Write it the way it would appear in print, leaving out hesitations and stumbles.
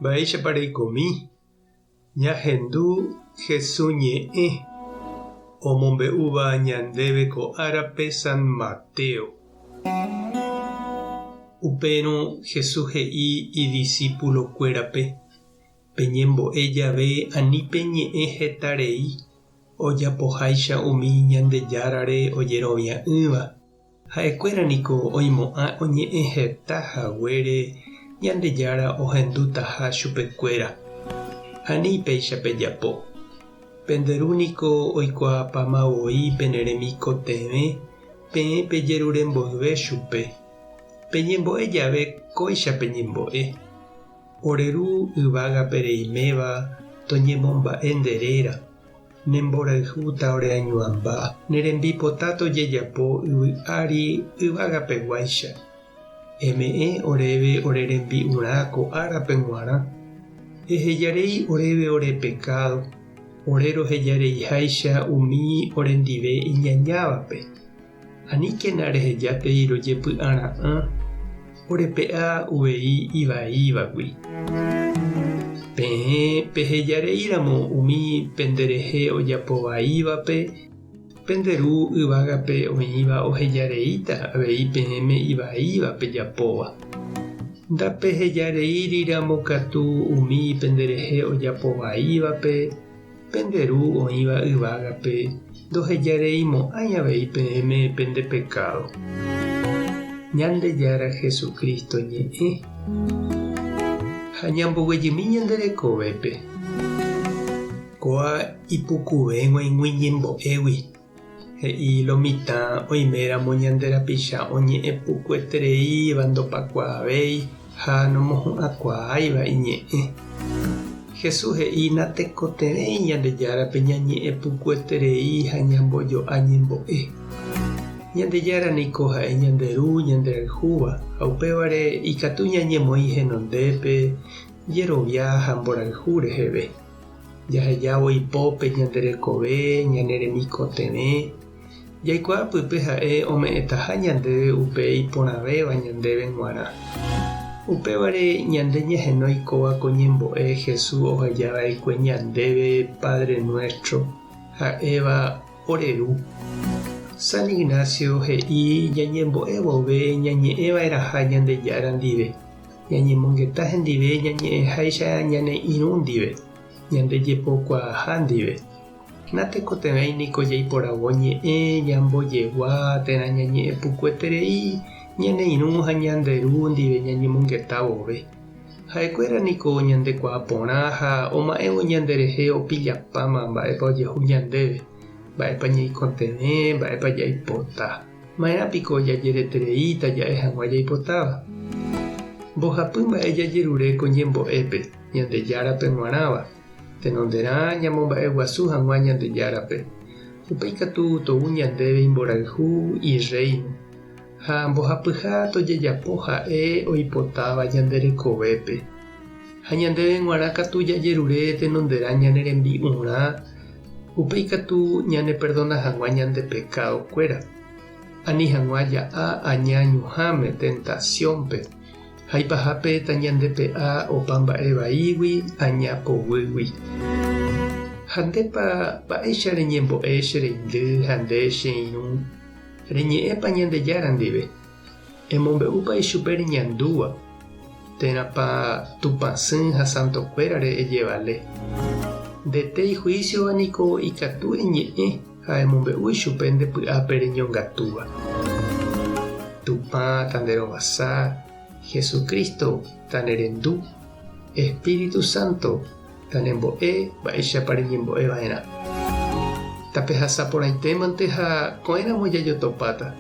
Mba'éichapa reikomi. Ñahendu Jesús ñe'ẽ omombe'úva ñandéve ko árape San Mateo. Upérõ Jesús he'i idiscípulokuérape: peñembo'e jave ani peñe'ẽ hetarei, ojapoháicha umi Ñandejárare ojerovia'ỹva. Ha'ekuéraniko oimo'ã oñe'ẽ heta haguére Ñandejára ohendutaha chupekuéra. Ani péicha pejapo. Penderúniko oikuaapamavoi pene remikotevẽ peẽ pejeruremboyve chupe. Peñembo'e jave kóicha peñembo'e. Oreru yvágape reiméva toñemomba'e nderéra. Nemborayhúta oreañuãmbá. Nerembipota tojejapo yvy'ári yvágapeguáicha. Eme'ẽ oréve orerembi'urã ko árape g̃uarã. Ehejarei oréve ore pecado. Ore rohejareiháicha umi orendive iñañávape. Aníkena rehejápei rojepy'ara'ã orepe'a uvei ivaívagui. Peẽ pehejareíramo umi penderehe ojapovaívape, penderu yvágape oĩva ohejareíta avei peẽme ivaíva pejapóva. Ndapehejareíriramo katu umi penderehe ojapovaívape, penderu oĩva yvágape ndohejareimo'ãi avei peẽme pende pecado. Ñandejára Jesucristo ñe'ẽ ha ñamboguejymi ñanderekovépe. Kóa ipukuvéguaigui ñembo'égui. He'i lo mitã oiméramo ñanderapicha oñe'ẽpukuetereíva ndopakuaavéi ha nomohu'ãkuaáiva iñe'ẽ. Jesús he'i natekotevẽi Ñandejárape ñañe'ẽpukueterei ha ñambojoa ñembo'e. Ñandejára niko ha'e ñanderu ñanderayhúva ha upévare ikatu ñañemoĩ henondépe jerovia ha mborayhu reheve. Jahejávo ipópe ñanderekove ñaneremikotevẽ. Jaikuaapýpe ha'e ome'ẽtaha ñandéve upe iporãvéva ñandéve g̃uarã. Upévare ñande ñahenóikóva ko ñembo'e Jesús ohajava'ekue ñandéve Padre Nuestro ha'éva oreru. San Ignacio he'i ñañembo'e vove ñañe'ẽvaeraha Ñandejára ndive. Ñañemongeta hendive ñañe'ẽháicha ñane irũ ndive. Ñandejepokuaaha ndive. Natekotevẽi niko jaiporavo ñe'ẽ ñambojegua térã ñañe'ẽpukueterei ñane irũ ha ñanderu ndive ñañemongeta vove. Ha'ekuéra niko ñandekuaa porã ha oma'ẽvo ñanderehe opijapáma mba'épa ojehu ñandéve, mba'épa ñaikotevẽ, mba'épa jaipota. Ma'erãpiko jajeretereíta ja'e hag̃ua jaipotáva. Mbohapy mba'e jajerure ko ñembo'épe Ñandejárape g̃uarãva. Tenonderã ñamomba'eguasu hag̃ua Ñandejárape. Upéikatu tou ñandéve imborayhu ireino. Ha mbohapyha tojejapo ha'e oipotáva ñanderekovépe. Ha ñandéve g̃uarã katu jajerure tenonderã ñanerembi'urã. Upéikatu ñaneperdona hag̃ua ñande pecadokuéra. Ani hag̃ua ja'a añañuhãme tentaciónpe. Ha ipahápe ta ñandepe'a opa mba'e vaígui añapoguýgui. Ha ndépa mba'éicha reñembo'e che reindy ha nde che irũ. Reñe'ẽpa Ñandejára ndive. Emombe'úpa ichupe reñandúva. Térãpa tupãsy ha santokuérare ejevale. Ndetei juiciova niko ikatu eñe'ẽ ha emombe'u ichupe ndepy'ápe reñongatúva. Tupã tanderovasa, Jesucristo tanerendu, Espíritu Santo tanembo'e mba'éichapa reñembo'eva'erã. Tapehasaporãitémante ha ko'ẽramo jajotopáta.